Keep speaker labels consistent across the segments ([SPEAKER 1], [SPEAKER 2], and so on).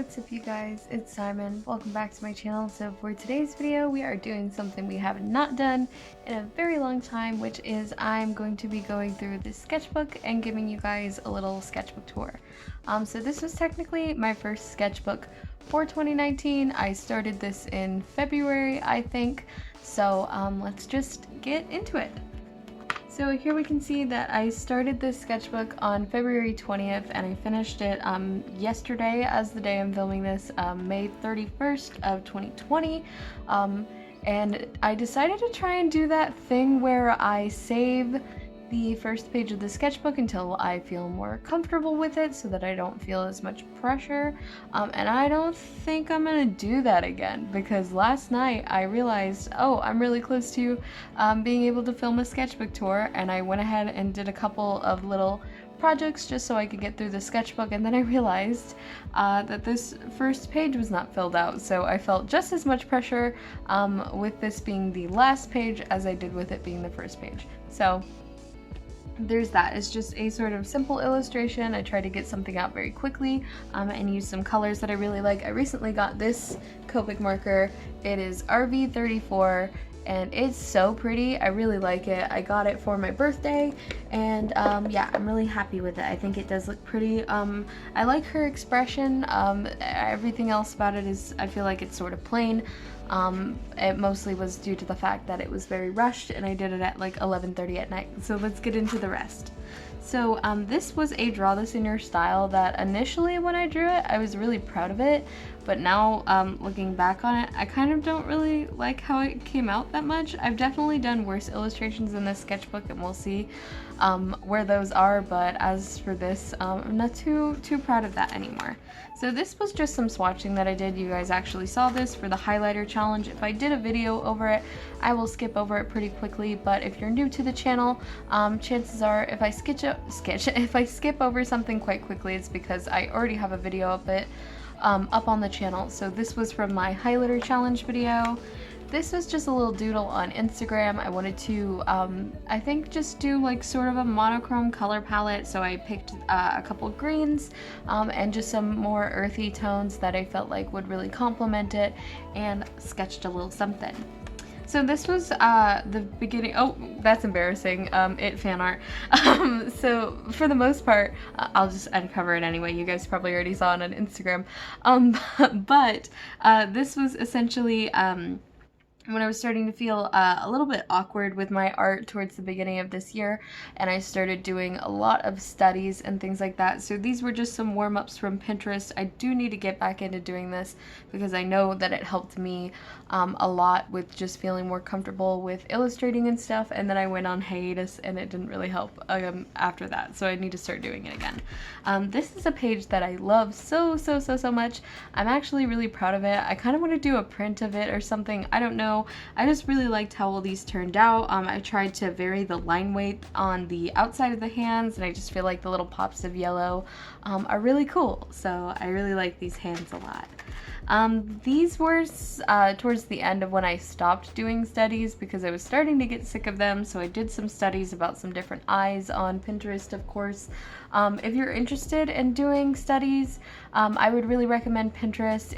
[SPEAKER 1] what's up you guys, it's Simon. Welcome back to my channel. So for today's video we are doing something we have not done in a very long time, which is I'm going to be going through this sketchbook and giving you guys a little sketchbook tour. So this was technically my first sketchbook for 2019. I started this in February, I think. So let's just get into it. So here we can see that I started this sketchbook on February 20th and I finished it yesterday as the day I'm filming this, May 31st of 2020. And I decided to try and do that thing where I save the first page of the sketchbook until I feel more comfortable with it so that I don't feel as much pressure. And I don't think I'm gonna do that again because last night I realized, oh, I'm really close to being able to film a sketchbook tour, and I went ahead and did a couple of little projects just so I could get through the sketchbook, and then I realized that this first page was not filled out, so I felt just as much pressure with this being the last page as I did with it being the first page. So there's that. It's just a sort of simple illustration. I tried to get something out very quickly and use some colors that I really like. I recently got this Copic marker. It is RV34 and it's so pretty. I really like it. I got it for my birthday and yeah, I'm really happy with it. I think it does look pretty. I like her expression. Everything else about it is, I feel like it's sort of plain. It mostly was due to the fact that it was very rushed and I did it at like 11:30 at night. So let's get into the rest. So this was a draw this in your style that initially when I drew it, I was really proud of it. But now looking back on it, I kind of don't really like how it came out that much. I've definitely done worse illustrations in this sketchbook and we'll see where those are. But as for this, I'm not too proud of that anymore. So this was just some swatching that I did. You guys actually saw this for the highlighter challenge. If I did a video over it, I will skip over it pretty quickly. But if you're new to the channel, chances are if I if I skip over something quite quickly, it's because I already have a video of it up on the channel. So this was from my highlighter challenge video. This was just a little doodle on Instagram. I wanted to, I think, just do like sort of a monochrome color palette. So I picked a couple greens and just some more earthy tones that I felt like would really complement it, and sketched a little something. So this was the beginning. Oh, that's embarrassing. It fan art. So for the most part, I'll just uncover it anyway. You guys probably already saw it on Instagram. But this was essentially when I was starting to feel a little bit awkward with my art towards the beginning of this year, and I started doing a lot of studies and things like that. So these were just some warm-ups from Pinterest. I do need to get back into doing this because I know that it helped me a lot with just feeling more comfortable with illustrating and stuff, and then I went on hiatus and it didn't really help after that, so I need to start doing it again. This is a page that I love so much. I'm actually really proud of it. I kind of want to do a print of it or something. I don't know. I just really liked how all these turned out. I tried to vary the line weight on the outside of the hands, and I just feel like the little pops of yellow are really cool. So I really like these hands a lot. These were towards the end of when I stopped doing studies because I was starting to get sick of them, so I did some studies about some different eyes on Pinterest, of course. If you're interested in doing studies, I would really recommend Pinterest.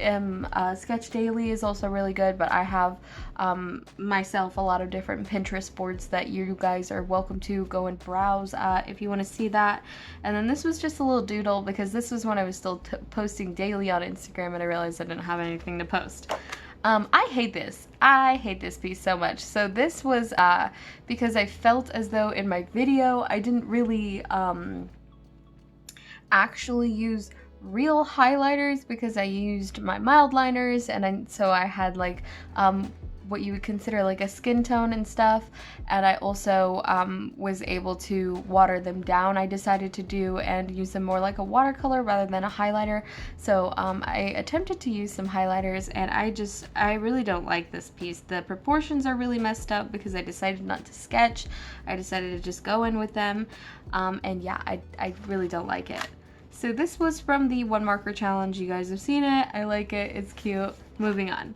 [SPEAKER 1] Sketch Daily is also really good, but I have myself a lot of different Pinterest boards that you guys are welcome to go and browse if you want to see that. And then this was just a little doodle because this was when I was still posting daily on Instagram and I realized I didn't have anything to post. I hate this. I hate this piece so much. So this was because I felt as though in my video I didn't really actually use real highlighters because I used my mild liners, and so I had like what you would consider like a skin tone and stuff, and I also was able to water them down. I decided to do and use them more like a watercolor rather than a highlighter. So I attempted to use some highlighters, and I really don't like this piece. The proportions are really messed up because I decided not to sketch. I decided to just go in with them, and yeah, I really don't like it. So this was from the one marker challenge. You guys have seen it. I like it. It's cute. Moving on.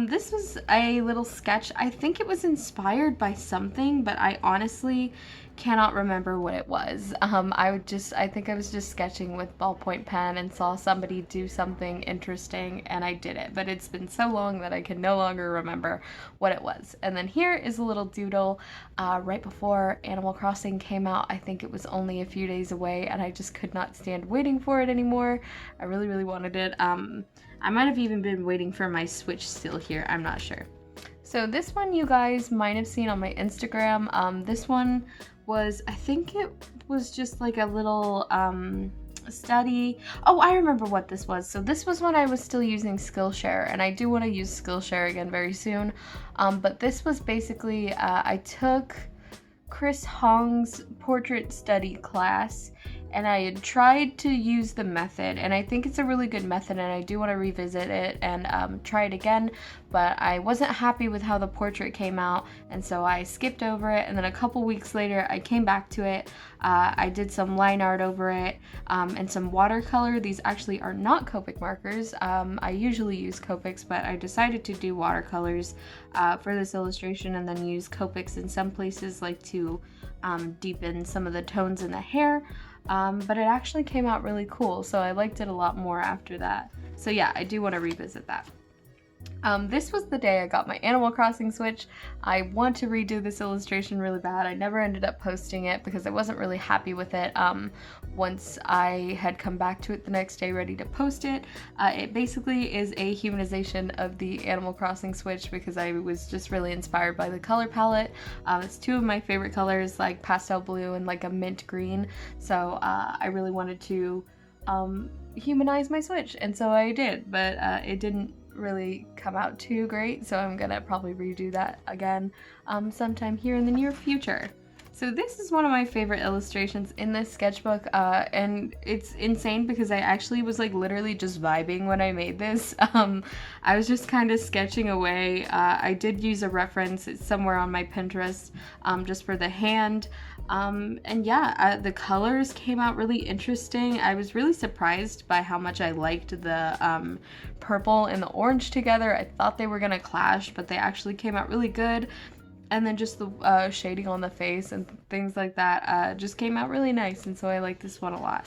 [SPEAKER 1] This was a little sketch. I think it was inspired by something, but I honestly cannot remember what it was. I think I was just sketching with ballpoint pen and saw somebody do something interesting and I did it, but it's been so long that I can no longer remember what it was. And then here is a little doodle right before Animal Crossing came out. I think it was only a few days away and I just could not stand waiting for it anymore. I really, really wanted it. I might have even been waiting for my Switch still here, I'm not sure. So this one you guys might have seen on my Instagram. This one was, I think it was just like a little study. Oh, I remember what this was. So this was when I was still using Skillshare, and I do want to use Skillshare again very soon. But this was basically, I took Chris Hong's portrait study class, and I had tried to use the method, and I think it's a really good method, and I do want to revisit it and try it again, but I wasn't happy with how the portrait came out, and so I skipped over it, and then a couple weeks later I came back to it. I did some line art over it and some watercolor. These actually are not Copic markers. I usually use Copics, but I decided to do watercolors for this illustration, and then use Copics in some places, like to deepen some of the tones in the hair. But it actually came out really cool, so I liked it a lot more after that. So yeah, I do want to revisit that. This was the day I got my Animal Crossing Switch. I want to redo this illustration really bad. I never ended up posting it because I wasn't really happy with it once I had come back to it the next day ready to post it. It basically is a humanization of the Animal Crossing Switch because I was just really inspired by the color palette. It's two of my favorite colors, like pastel blue and like a mint green, so I really wanted to humanize my Switch, and so I did, but it didn't really come out too great, so I'm gonna probably redo that again sometime here in the near future. So this is one of my favorite illustrations in this sketchbook, and it's insane because I actually was like literally just vibing when I made this. I was just kind of sketching away. I did use a reference, it's somewhere on my Pinterest, just for the hand. And yeah, the colors came out really interesting. I was really surprised by how much I liked the purple and the orange together. I thought they were gonna clash, but they actually came out really good. And then just the shading on the face and things like that just came out really nice, and so I like this one a lot.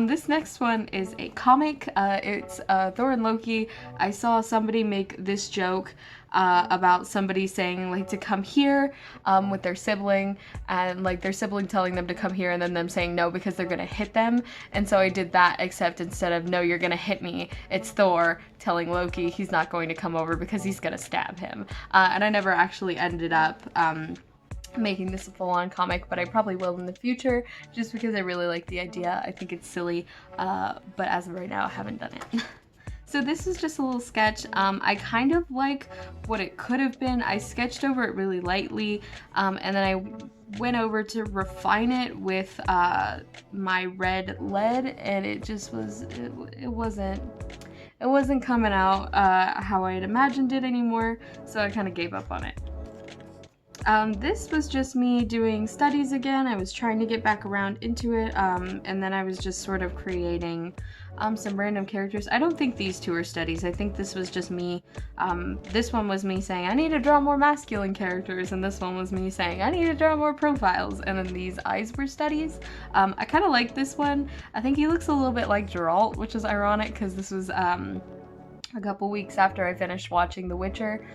[SPEAKER 1] This next one is a comic. It's Thor and Loki. I saw somebody make this joke about somebody saying like to come here with their sibling, and like their sibling telling them to come here and then them saying no because they're gonna hit them. And so I did that, except instead of no, you're gonna hit me, it's Thor telling Loki he's not going to come over because he's gonna stab him. And I never actually ended up making this a full-on comic, but I probably will in the future just because I really like the idea. I think it's silly, but as of right now I haven't done it. So this is just a little sketch. I kind of like what it could have been. I sketched over it really lightly, and then I went over to refine it with my red lead, and it just was, it wasn't coming out how I had imagined it anymore, so I kind of gave up on it. This was just me doing studies again. I was trying to get back around into it, and then I was just sort of creating some random characters. I don't think these two are studies. I think this was just me. This one was me saying, I need to draw more masculine characters, and this one was me saying, I need to draw more profiles, and then these eyes were studies. I kind of like this one. I think he looks a little bit like Geralt, which is ironic because this was a couple weeks after I finished watching The Witcher,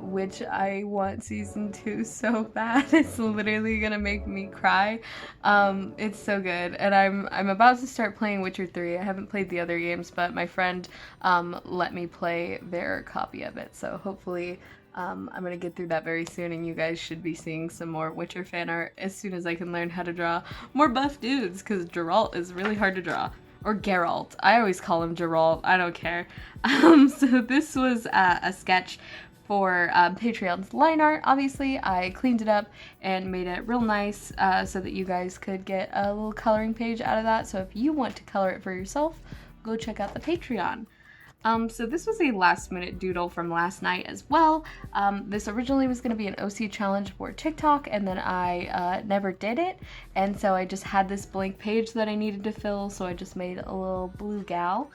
[SPEAKER 1] which I want season 2 so bad. It's literally gonna make me cry. It's so good, and I'm about to start playing Witcher 3. I haven't played the other games, but my friend let me play their copy of it, so hopefully I'm gonna get through that very soon, and you guys should be seeing some more Witcher fan art as soon as I can learn how to draw more buff dudes, because Geralt is really hard to draw. Or Geralt. I always call him Geralt. I don't care. So this was a sketch for Patreon's line art. Obviously, I cleaned it up and made it real nice so that you guys could get a little coloring page out of that. So if you want to color it for yourself, go check out the Patreon. So this was a last minute doodle from last night as well. This originally was going to be an OC challenge for TikTok, and then I never did it, and so I just had this blank page that I needed to fill, so I just made a little blue gal.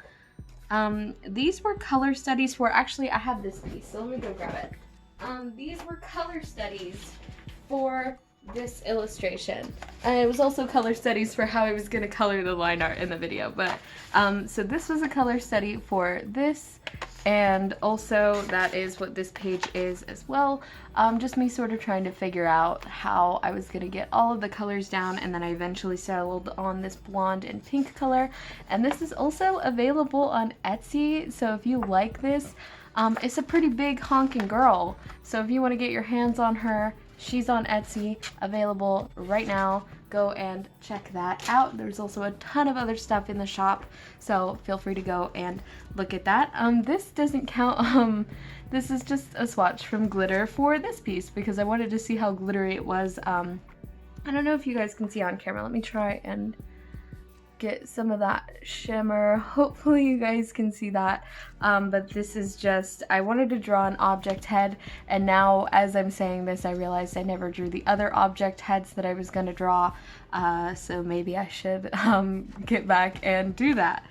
[SPEAKER 1] These were color studies for, actually I have this piece, so let me go grab it. These were color studies for this illustration. And it was also color studies for how I was going to color the line art in the video. But so this was a color study for this, and also that is what this page is as well. Just me sort of trying to figure out how I was going to get all of the colors down, and then I eventually settled on this blonde and pink color. And this is also available on Etsy, so if you like this, it's a pretty big honking girl. So if you want to get your hands on her, she's on Etsy, available right now. Go and check that out. There's also a ton of other stuff in the shop, so feel free to go and look at that. This doesn't count. This is just a swatch from glitter for this piece because I wanted to see how glittery it was. I don't know if you guys can see on camera. Let me try and get some of that shimmer. Hopefully you guys can see that, but this is just, I wanted to draw an object head, and now as I'm saying this I realized I never drew the other object heads that I was going to draw, so maybe I should get back and do that.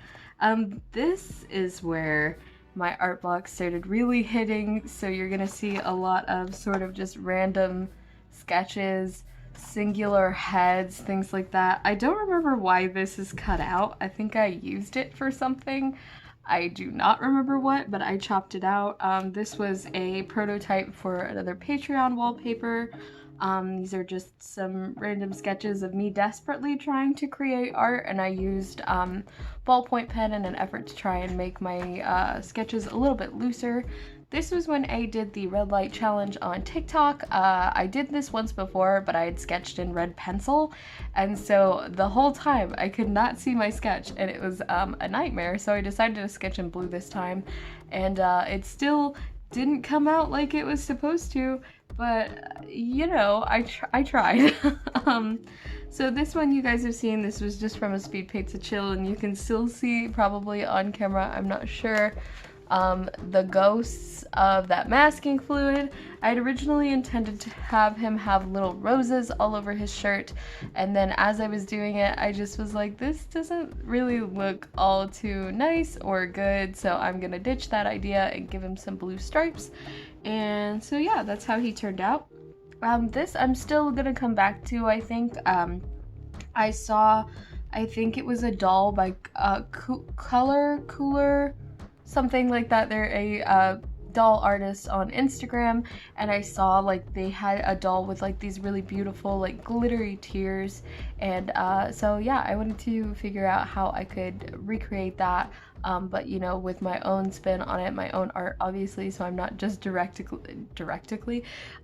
[SPEAKER 1] This is where my art block started really hitting, so you're gonna see a lot of sort of just random sketches, singular heads, things like that. I don't remember why this is cut out. I think I used it for something. I do not remember what, but I chopped it out. This was a prototype for another Patreon wallpaper. These are just some random sketches of me desperately trying to create art, and I used ballpoint pen in an effort to try and make my sketches a little bit looser. This was when I did the red light challenge on TikTok. I did this once before, but I had sketched in red pencil, and so the whole time I could not see my sketch, and it was a nightmare, so I decided to sketch in blue this time, and it still didn't come out like it was supposed to, but you know, I tried. So this one you guys have seen, this was just from a speed paint to chill, and you can still see probably on camera, I'm not sure, the ghosts of that masking fluid. I had originally intended to have him have little roses all over his shirt, and then as I was doing it, I just was like, this doesn't really look all too nice or good, so I'm gonna ditch that idea and give him some blue stripes. And so yeah, that's how he turned out. This I'm still gonna come back to, I think. I think it was a doll by Color Cooler, something like that. They're a doll artist on Instagram, and I saw like they had a doll with like these really beautiful like glittery tears, and so yeah, I wanted to figure out how I could recreate that, but you know, with my own spin on it, my own art obviously, so I'm not just directly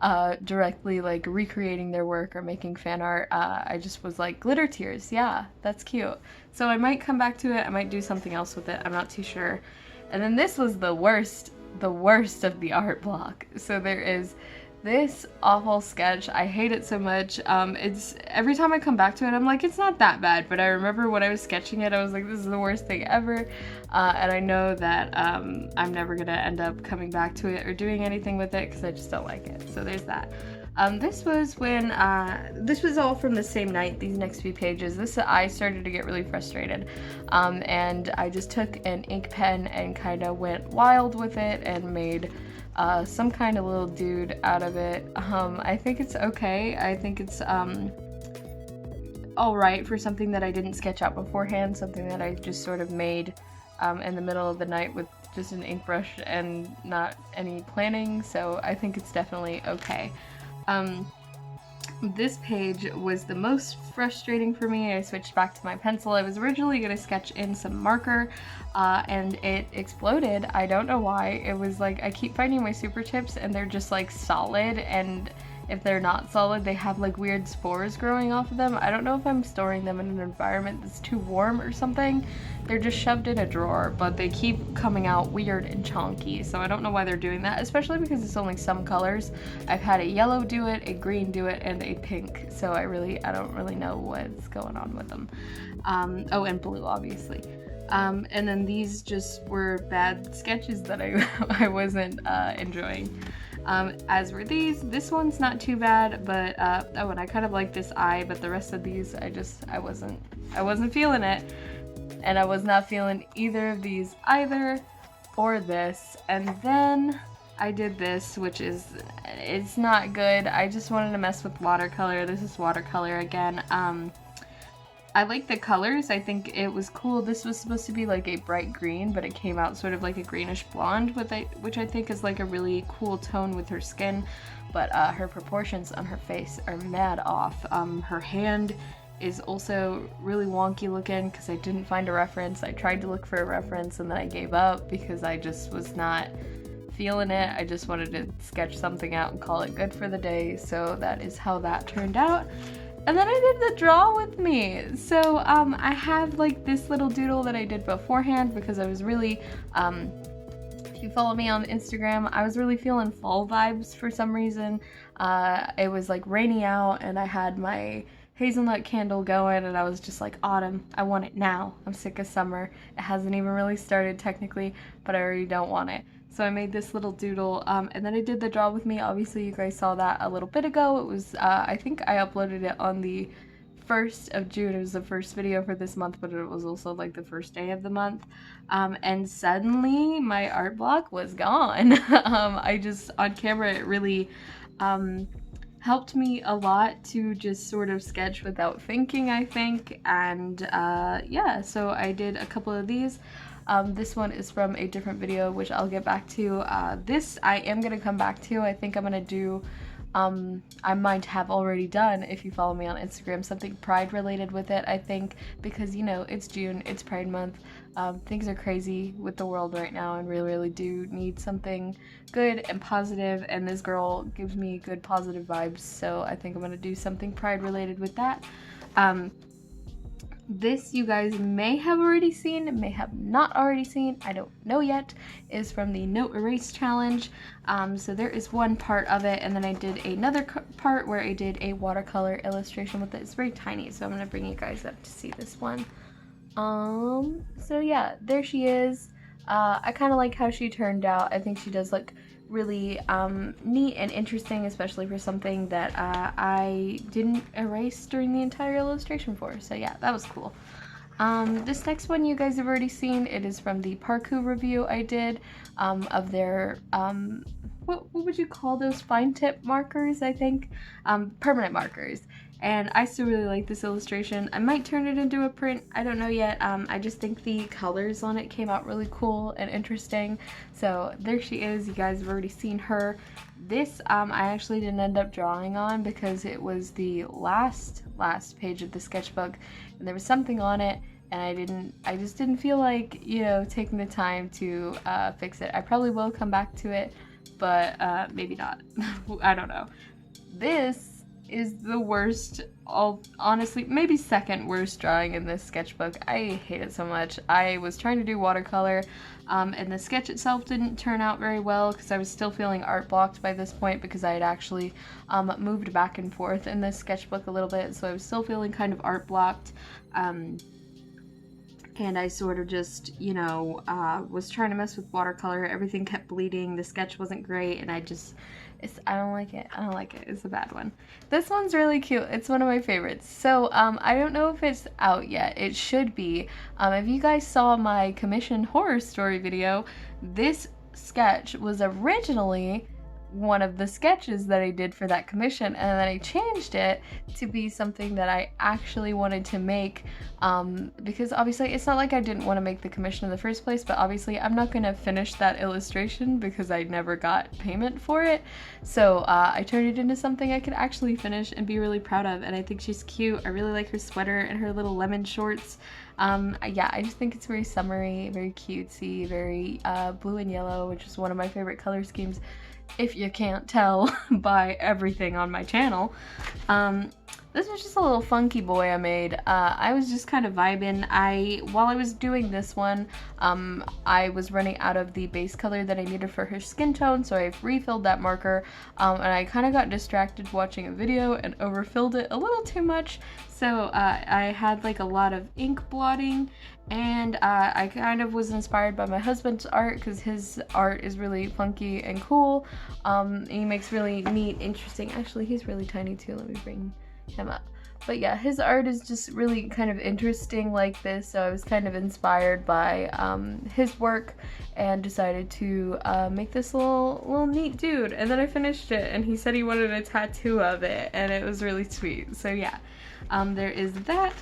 [SPEAKER 1] like recreating their work or making fan art. I just was like, glitter tears, yeah, that's cute. So I might come back to it, I might do something else with it, I'm not too sure. And then this was the worst of the art block. So there is this awful sketch. I hate it so much. It's every time I come back to it, I'm like, it's not that bad, but I remember when I was sketching it, I was like, this is the worst thing ever. And I know that I'm never gonna end up coming back to it or doing anything with it because I just don't like it. So there's that. This was when, this was all from the same night, these next few pages. I started to get really frustrated, and I just took an ink pen and kind of went wild with it and made some kind of little dude out of it. I think it's okay. I think it's alright for something that I didn't sketch out beforehand, something that I just sort of made in the middle of the night with just an ink brush and not any planning, so I think it's definitely okay. This page was the most frustrating for me. I switched back to my pencil. I was originally going to sketch in some marker, and it exploded. I don't know why. It was like, I keep finding my super chips and they're just like solid, and if they're not solid, they have like weird spores growing off of them. I don't know if I'm storing them in an environment that's too warm or something. They're just shoved in a drawer, but they keep coming out weird and chunky, so I don't know why they're doing that, especially because it's only some colors. I've had a yellow do it, a green do it, and a pink, so I don't really know what's going on with them. Oh, and blue, obviously. And then these just were bad sketches that I wasn't enjoying. As were these. This one's not too bad, but oh, and I kind of like this eye, but the rest of these I wasn't feeling it. and I was not feeling either of these either, or this. And then I did this, which is, it's not good. I just wanted to mess with watercolor. This is watercolor again. I like the colors. I think it was cool. This was supposed to be like a bright green, but it came out sort of like a greenish blonde, which I think is like a really cool tone with her skin. But her proportions on her face are mad off. Her hand is also really wonky looking because I didn't find a reference. I tried to look for a reference and then I gave up because I just was not feeling it. I just wanted to sketch something out and call it good for the day. So that is how that turned out. And then I did the draw with me. So I have like this little doodle that I did beforehand because I was really, if you follow me on Instagram, I was really feeling fall vibes for some reason. It was like rainy out and I had my hazelnut candle going and I was just like, autumn, I want it now. I'm sick of summer. It hasn't even really started technically, but I already don't want it. So I made this little doodle, and then I did the draw with me. Obviously you guys saw that a little bit ago. It was, I think I uploaded it on the 1st of June. It was the first video for this month, but it was also like the first day of the month. And suddenly my art block was gone. I just, on camera, it really helped me a lot to just sort of sketch without thinking, I think. And yeah, so I did a couple of these. This one is from a different video, which I'll get back to. This I am going to come back to. I think I'm going to do, I might have already done, if you follow me on Instagram, something Pride related with it, I think, because, you know, it's June, it's Pride Month. Things are crazy with the world right now and really do need something good and positive, and this girl gives me good positive vibes, so I think I'm going to do something Pride related with that. This you guys may have already seen, may have not already seen, I don't know yet, is from the Note Erase Challenge. So there is one part of it, and then I did another part where I did a watercolor illustration with it. It's very tiny, so I'm going to bring you guys up to see this one. So yeah, there she is. I kind of like how she turned out. I think she does look really neat and interesting, especially for something that I didn't erase during the entire illustration for. So yeah, that was cool. This next one you guys have already seen. It is from the Parku review I did of their what would you call those, fine tip markers, I think, permanent markers. And I still really like this illustration. I might turn it into a print, I don't know yet. I just think the colors on it came out really cool and interesting. So there she is, you guys have already seen her. This I actually didn't end up drawing on because it was the last page of the sketchbook and there was something on it and I just didn't feel like, you know, taking the time to fix it. I probably will come back to it, but maybe not. I don't know. This is the worst, honestly, maybe second worst drawing in this sketchbook. I hate it so much. I was trying to do watercolor, and the sketch itself didn't turn out very well because I was still feeling art blocked by this point because I had actually moved back and forth in this sketchbook a little bit, so I was still feeling kind of art blocked. And I sort of just, you know, was trying to mess with watercolor. Everything kept bleeding. The sketch wasn't great, and I don't like it. I don't like it. It's a bad one. This one's really cute. It's one of my favorites. So, I don't know if it's out yet. It should be. If you guys saw my commission horror story video, this sketch was originally one of the sketches that I did for that commission, and then I changed it to be something that I actually wanted to make, because obviously it's not like I didn't want to make the commission in the first place, but obviously I'm not going to finish that illustration because I never got payment for it. So I turned it into something I could actually finish and be really proud of, and I think she's cute. I really like her sweater and her little lemon shorts. Yeah, I just think it's very summery, very cutesy, very blue and yellow, which is one of my favorite color schemes, if you can't tell by everything on my channel. This was just a little funky boy I made. I was just kind of vibing. While I was doing this one, I was running out of the base color that I needed for her skin tone, so I refilled that marker, and I kind of got distracted watching a video and overfilled it a little too much, so I had like a lot of ink blotting, and I kind of was inspired by my husband's art because his art is really funky and cool. He makes really neat, interesting, actually he's really tiny too, let me bring him up. But yeah, his art is just really kind of interesting like this, so I was kind of inspired by his work and decided to make this little neat dude. And then I finished it, and he said he wanted a tattoo of it, and it was really sweet. So yeah, there is that.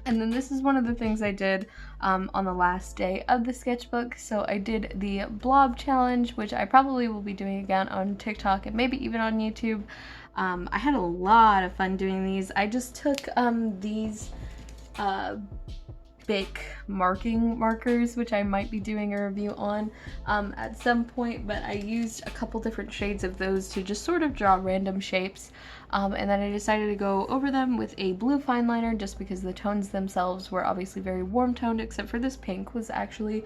[SPEAKER 1] And then this is one of the things I did on the last day of the sketchbook. So I did the Blob challenge, which I probably will be doing again on TikTok and maybe even on YouTube. I had a lot of fun doing these. I just took these Bic marking markers, which I might be doing a review on at some point, but I used a couple different shades of those to just sort of draw random shapes, and then I decided to go over them with a blue fine liner just because the tones themselves were obviously very warm toned, except for this pink was actually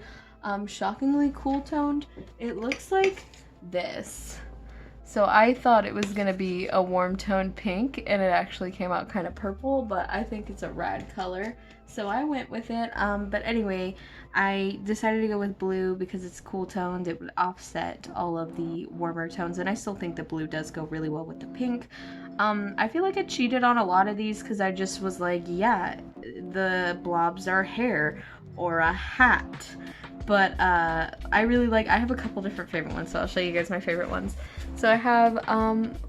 [SPEAKER 1] shockingly cool toned. It looks like this. So I thought it was gonna be a warm toned pink, and it actually came out kind of purple, but I think it's a rad color, so I went with it. But anyway, I decided to go with blue because it's cool toned. It would offset all of the warmer tones, and I still think the blue does go really well with the pink. I feel like I cheated on a lot of these because I just was like, yeah, the blobs are hair or a hat. But I really like, I have a couple different favorite ones, so I'll show you guys my favorite ones. So I have,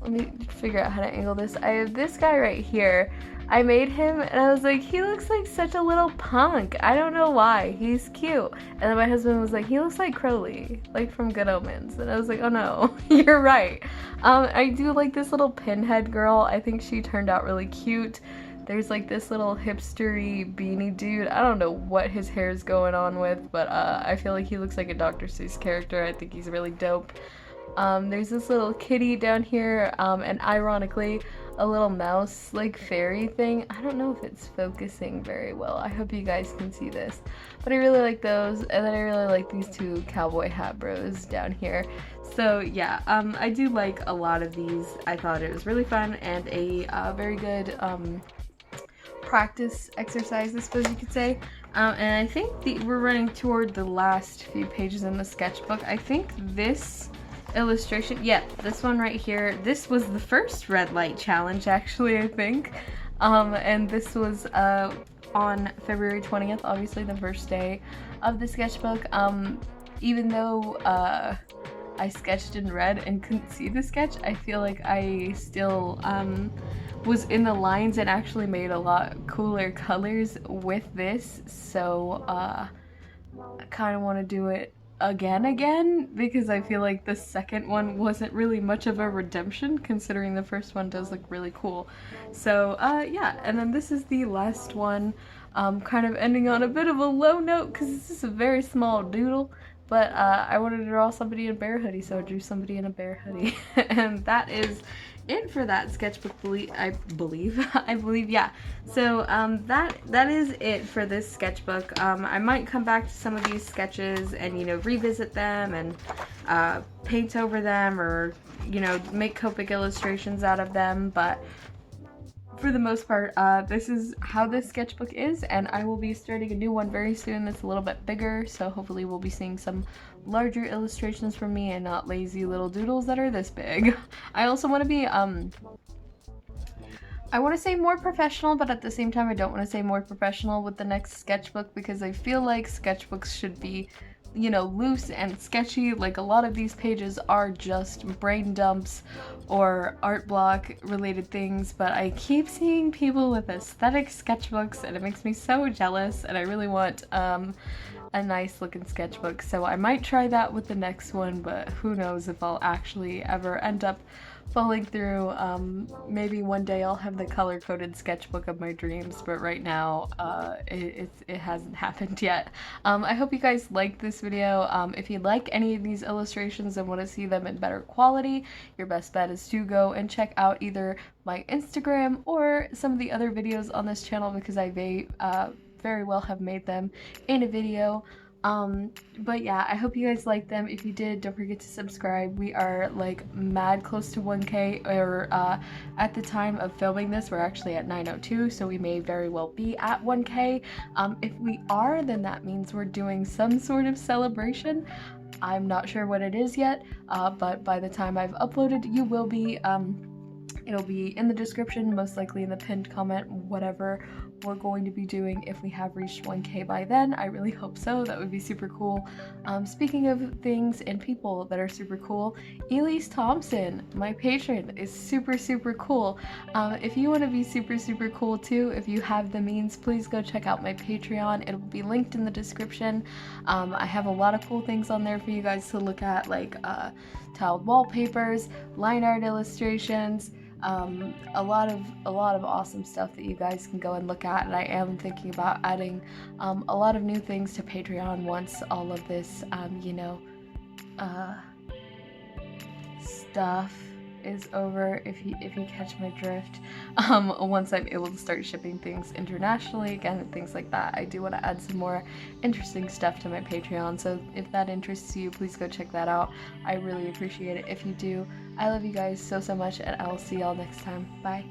[SPEAKER 1] let me figure out how to angle this. I have this guy right here. I made him, and I was like, he looks like such a little punk. I don't know why. He's cute. And then my husband was like, he looks like Crowley, like from Good Omens. And I was like, oh no, you're right. I do like this little pinhead girl. I think she turned out really cute. There's like this little hipstery beanie dude. I don't know what his hair is going on with, but I feel like he looks like a Dr. Seuss character. I think he's really dope. There's this little kitty down here, and ironically, a little mouse like fairy thing. I don't know if it's focusing very well. I hope you guys can see this. But I really like those, and then I really like these two cowboy hat bros down here. So yeah, I do like a lot of these. I thought it was really fun and a very good practice exercise, I suppose you could say. And I think we're running toward the last few pages in the sketchbook. I think this illustration, yeah, this one right here, this was the first red light challenge actually, I think. And this was on February 20th, obviously the first day of the sketchbook. Even though I sketched in red and couldn't see the sketch, I feel like I still was in the lines and actually made a lot cooler colors with this, so I kind of want to do it again because I feel like the second one wasn't really much of a redemption considering the first one does look really cool. So yeah, and then this is the last one, kind of ending on a bit of a low note because this is a very small doodle. But I wanted to draw somebody in a bear hoodie, so I drew somebody in a bear hoodie. And that is it for that sketchbook, I believe, yeah. So that is it for this sketchbook. I might come back to some of these sketches and, you know, revisit them and paint over them, or, you know, make Copic illustrations out of them, but for the most part, this is how this sketchbook is, and I will be starting a new one very soon that's a little bit bigger, so hopefully we'll be seeing some larger illustrations from me and not lazy little doodles that are this big. I also want to be, I want to say more professional, but at the same time I don't want to say more professional with the next sketchbook because I feel like sketchbooks should be, you know, loose and sketchy. Like a lot of these pages are just brain dumps or art block related things, but I keep seeing people with aesthetic sketchbooks and it makes me so jealous, and I really want a nice looking sketchbook, so I might try that with the next one, but who knows if I'll actually ever end up falling through. Maybe one day I'll have the color-coded sketchbook of my dreams, but right now it hasn't happened yet. I hope you guys liked this video. If you like any of these illustrations and want to see them in better quality, your best bet is to go and check out either my Instagram or some of the other videos on this channel because I very well have made them in a video. But yeah, I hope you guys liked them. If you did, don't forget to subscribe. We are like mad close to 1K, or at the time of filming this we're actually at 902, so we may very well be at 1K. If we are, then that means we're doing some sort of celebration. I'm not sure what it is yet, but by the time I've uploaded, you will be It'll be in the description, most likely in the pinned comment, whatever we're going to be doing if we have reached 1K by then. I really hope so. That would be super cool. Speaking of things and people that are super cool, Elise Thompson, my patron, is super cool. If you want to be super cool too, if you have the means, please go check out my Patreon. It will be linked in the description. I have a lot of cool things on there for you guys to look at, like tiled wallpapers, line art illustrations, a lot of awesome stuff that you guys can go and look at. And I am thinking about adding a lot of new things to Patreon once all of this stuff is over, if you catch my drift. Once I'm able to start shipping things internationally again and things like that, I do want to add some more interesting stuff to my Patreon. So if that interests you, please go check that out. I really appreciate it if you do. I love you guys so much, and I will see y'all next time. Bye.